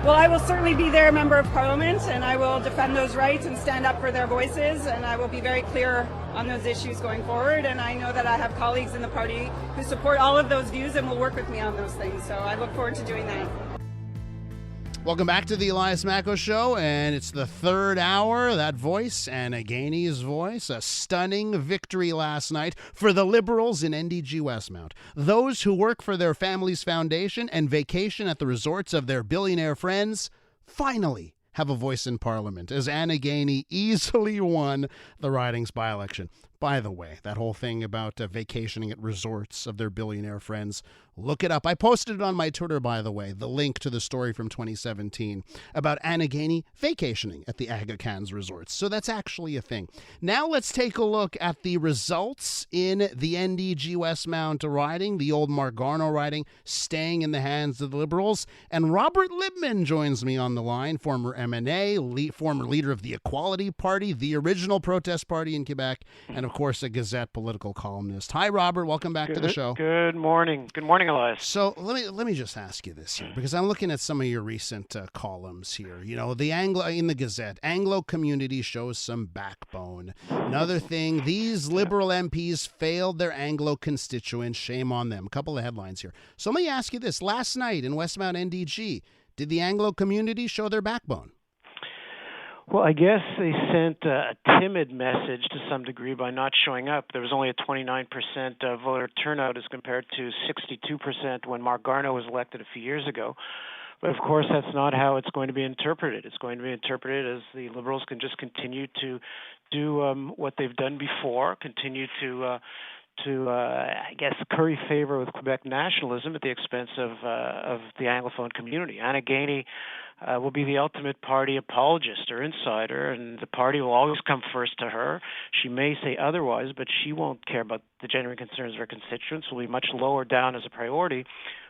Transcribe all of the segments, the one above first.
Well, I will certainly be their member of parliament, and I will defend those rights and stand up for their voices, and I will be very clear on those issues going forward. And I know that I have colleagues in the party who support all of those views and will work with me on those things. So I look forward to doing that. Welcome back to the Elias Macko Show, and it's the third hour. That voice, Anna Gainey's voice, a stunning victory last night for the Liberals in NDG Westmount. Those who work for their family's foundation and vacation at the resorts of their billionaire friends finally have a voice in Parliament, as Anna Gainey easily won the riding's by-election. By the way, that whole thing about vacationing at resorts of their billionaire friends, look it up. I posted it on my Twitter, by the way, the link to the story from 2017 about Anna Gainey vacationing at the Aga Khan's resorts. So that's actually a thing. Now let's take a look at the results in the NDG Westmount riding, the old Mark Garneau riding, staying in the hands of the Liberals. And Robert Libman joins me on the line, former MNA, former leader of the Equality Party, the original protest party in Quebec, and of course, a Gazette political columnist. Hi, Robert. Welcome back to the show. Good morning. Good morning, Elias. So let me just ask you this here, because I'm looking at some of your recent columns here. You know, the Anglo in the Gazette, Anglo community shows some backbone. Another thing, these Liberal MPs failed their Anglo constituents. Shame on them. A couple of headlines here. So let me ask you this: last night in Westmount NDG, did the Anglo community show their backbone? Well, I guess they sent a timid message to some degree by not showing up. There was only a 29% voter turnout as compared to 62% when Mark Garneau was elected a few years ago. But, of course, that's not how it's going to be interpreted. It's going to be interpreted as the Liberals can just continue to do what they've done before, continue to I guess, curry favor with Quebec nationalism at the expense of the Anglophone community. Anna Gainey will be the ultimate party apologist or insider, and the party will always come first to her. She may say otherwise, but she won't care about the genuine concerns of her constituents. Will be much lower down as a priority,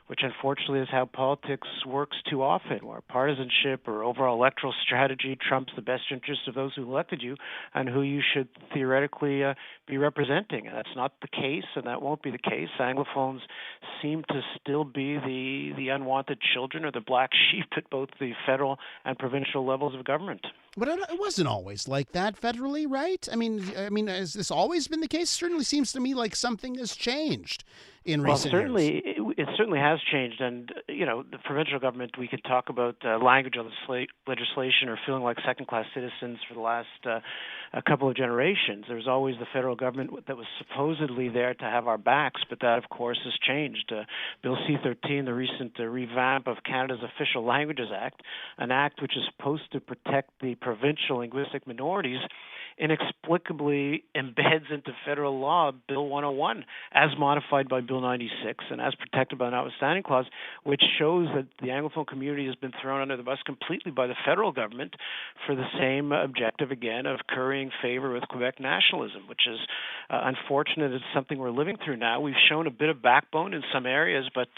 which unfortunately is how politics works too often, where partisanship or overall electoral strategy trumps the best interests of those who elected you and who you should theoretically be representing. And that's not the case, and that won't be the case. Anglophones seem to still be the unwanted children or the black sheep at both the federal and provincial levels of government. But it wasn't always like that federally, right? I mean, has this always been the case? It certainly seems to me like something has changed in recent years. It certainly has changed. And, the provincial government, we could talk about language legislation or feeling like second-class citizens for the last a couple of generations. There was always the federal government that was supposedly there to have our backs, but that, of course, has changed. Bill C-13, the recent revamp of Canada's Official Languages Act, an act which is supposed to protect the provincial linguistic minorities, inexplicably embeds into federal law Bill 101 as modified by Bill 96 and as protected by the Notwithstanding Clause, which shows that the Anglophone community has been thrown under the bus completely by the federal government for the same objective, again, of currying favor with Quebec nationalism, which is unfortunate. It's something we're living through now. We've shown a bit of backbone in some areas, but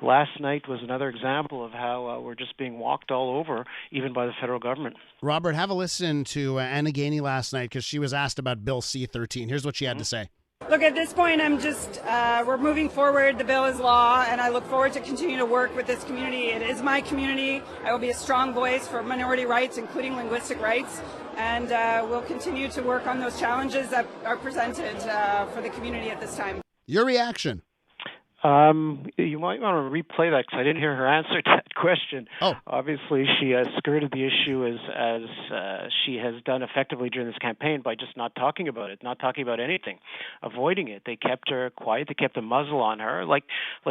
last night was another example of how we're just being walked all over, even by the federal government. Robert, have a listen to Anna Gainey last night, because she was asked about Bill C-13. Here's what she had to say. Look, at this point, we're moving forward. The bill is law, and I look forward to continuing to work with this community. It is my community. I will be a strong voice for minority rights, including linguistic rights, and we'll continue to work on those challenges that are presented for the community at this time. Your reaction? You might want to replay that because I didn't hear her answer to that question. Oh. Obviously, she skirted the issue as she has done effectively during this campaign by just not talking about it, not talking about anything, avoiding it. They kept her quiet. They kept a muzzle on her, like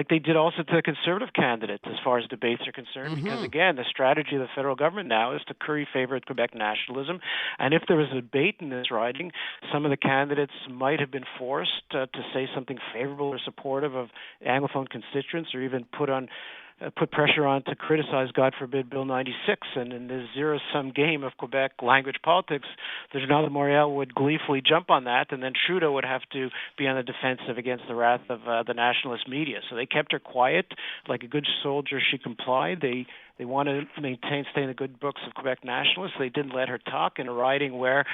they did also to the Conservative candidates as far as debates are concerned. Mm-hmm. Because, again, the strategy of the federal government now is to curry favor with Quebec nationalism. And if there was a debate in this riding, some of the candidates might have been forced to say something favorable or supportive of Anglophone constituents, or even put pressure on to criticize, God forbid, Bill 96. And in this zero-sum game of Quebec language politics, the Journal de Montréal would gleefully jump on that, and then Trudeau would have to be on the defensive against the wrath of the nationalist media. So they kept her quiet. Like a good soldier, she complied. They want to stay in the good books of Quebec nationalists. They didn't let her talk in a riding where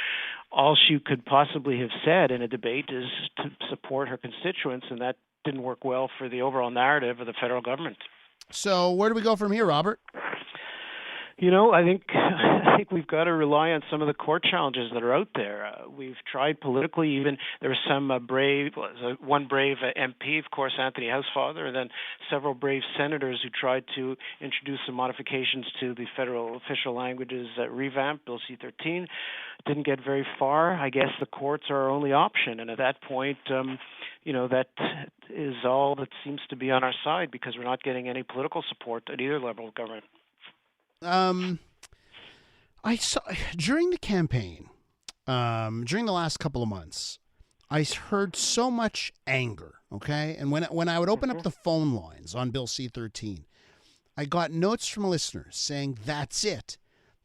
all she could possibly have said in a debate is to support her constituents, and that didn't work well for the overall narrative of the federal government. So where do we go from here, Robert? I think we've got to rely on some of the court challenges that are out there. We've tried politically. Even there was one brave MP, of course, Anthony Housefather, and then several brave senators who tried to introduce some modifications to the federal official languages revamp, Bill C-13. Didn't get very far. I guess the courts are our only option, and at that point, that is all that seems to be on our side because we're not getting any political support at either level of government. I saw during the campaign, during the last couple of months, I heard so much anger. Okay, and when I would open up the phone lines on Bill C-13, I got notes from listeners saying, "That's it,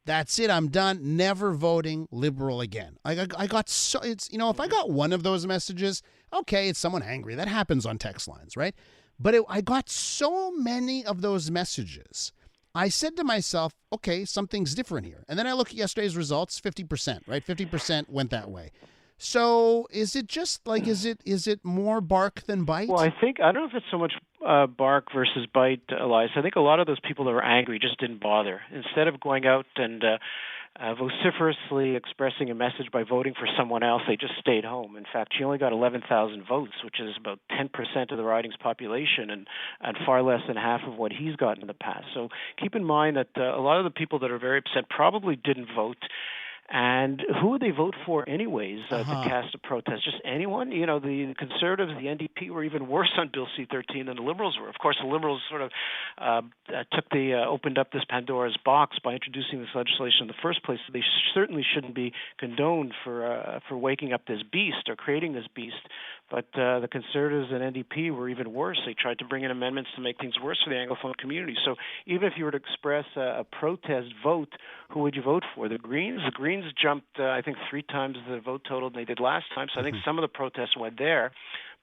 I'm done. Never voting Liberal again." I got so it's if I got one of those messages, okay, it's someone angry. That happens on text lines, right? But I got so many of those messages. I said to myself, okay, something's different here. And then I look at yesterday's results, 50%, right? 50% went that way. So is it just like, is it more bark than bite? Well, I don't know if it's so much bark versus bite, Elias. I think a lot of those people that were angry just didn't bother. Instead of going out and vociferously expressing a message by voting for someone else, they just stayed home. In fact, she only got 11,000 votes, which is about 10% of the riding's population and far less than half of what he's gotten in the past. So keep in mind that a lot of the people that are very upset probably didn't vote. And who would they vote for anyways to cast a protest? Just anyone? The Conservatives, the NDP were even worse on Bill C-13 than the Liberals were. Of course, the Liberals sort of opened up this Pandora's box by introducing this legislation in the first place. They certainly shouldn't be condoned for waking up this beast or creating this beast. But the Conservatives and NDP were even worse. They tried to bring in amendments to make things worse for the Anglophone community. So even if you were to express a protest vote, who would you vote for? The Greens? The Greens jumped, I think, 3 times the vote total than they did last time. So I think some of the protests went there.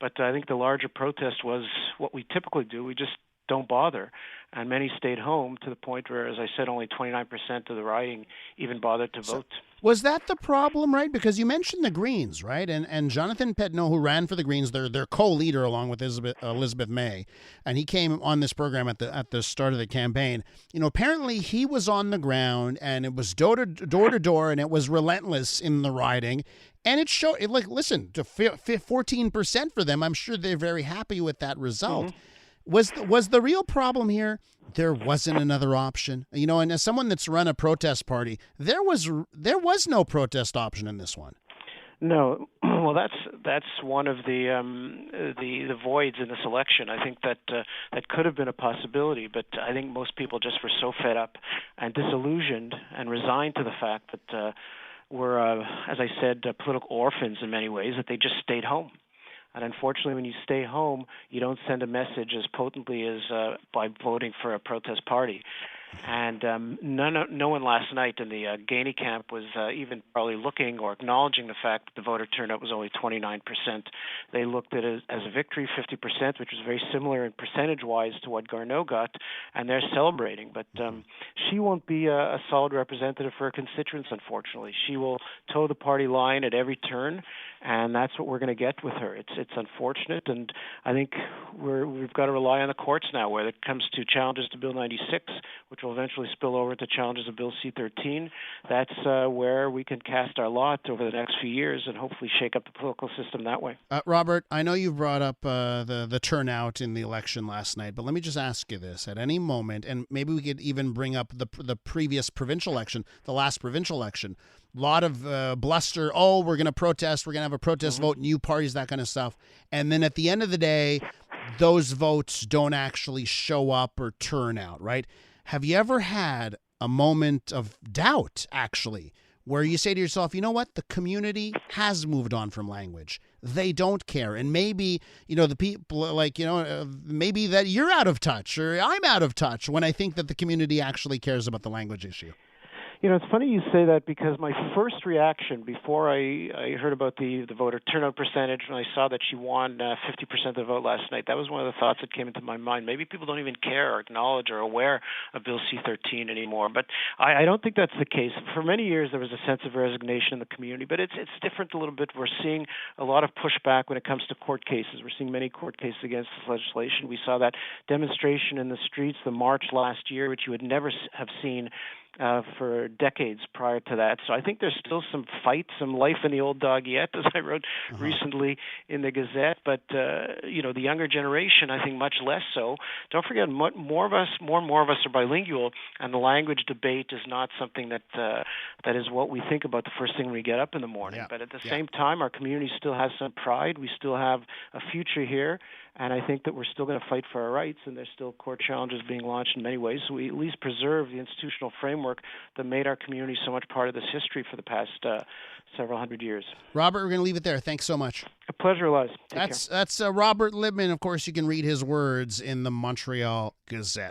But I think the larger protest was what we typically do. We just don't bother. And many stayed home to the point where, as I said, only 29% of the riding even bothered to vote. Was that the problem, right? Because you mentioned the Greens, right? And Jonathan Petno, who ran for the Greens, their co-leader along with Elizabeth May, and he came on this program at the start of the campaign. Apparently he was on the ground, and it was door to door, and it was relentless in the riding. And it showed, listen, to 14% for them. I'm sure they're very happy with that result. Mm-hmm. Was the real problem here? There wasn't another option, and as someone that's run a protest party, there was no protest option in this one. No, well, that's one of the voids in this election. I think that could have been a possibility, but I think most people just were so fed up and disillusioned and resigned to the fact that we're, as I said, political orphans in many ways, that they just stayed home. And unfortunately, when you stay home, you don't send a message as potently as by voting for a protest party. And no one last night in the Gainey camp was even probably looking or acknowledging the fact that the voter turnout was only 29%. They looked at it as a victory, 50%, which was very similar in percentage-wise to what Garneau got, and they're celebrating. But she won't be a solid representative for her constituents, unfortunately. She will toe the party line at every turn, and that's what we're going to get with her. It's unfortunate, and I think we've got to rely on the courts now, where it comes to challenges to Bill 96, which will eventually spill over to challenges of Bill C-13. That's where we can cast our lot over the next few years and hopefully shake up the political system that way. Robert, I know you brought up the turnout in the election last night, but let me just ask you this. At any moment, and maybe we could even bring up the previous provincial election, the last provincial election, a lot of bluster, we're going to protest, we're going to have a protest vote, new parties, that kind of stuff. And then at the end of the day, those votes don't actually show up or turn out, right? Have you ever had a moment of doubt, actually, where you say to yourself, you know what, the community has moved on from language. They don't care. And maybe, the people maybe that you're out of touch or I'm out of touch when I think that the community actually cares about the language issue. It's funny you say that because my first reaction before I heard about the voter turnout percentage, when I saw that she won 50% of the vote last night, that was one of the thoughts that came into my mind. Maybe people don't even care or acknowledge or aware of Bill C-13 anymore. But I don't think that's the case. For many years, there was a sense of resignation in the community, but it's different a little bit. We're seeing a lot of pushback when it comes to court cases. We're seeing many court cases against this legislation. We saw that demonstration in the streets, the march last year, which you would never have seen for decades prior to that. So I think there's still some fight, some life in the old dog yet, as I wrote recently in the Gazette. But the younger generation, I think, much less so. Don't forget, more and more of us are bilingual, and the language debate is not something that is what we think about the first thing when we get up in the morning. Yeah. But at the same time, our community still has some pride. We still have a future here. And I think that we're still going to fight for our rights, and there's still court challenges being launched in many ways. So we at least preserve the institutional framework that made our community so much part of this history for the past several hundred years. Robert, we're going to leave it there. Thanks so much. A pleasure, Elias. That's Robert Libman. Of course, you can read his words in the Montreal Gazette.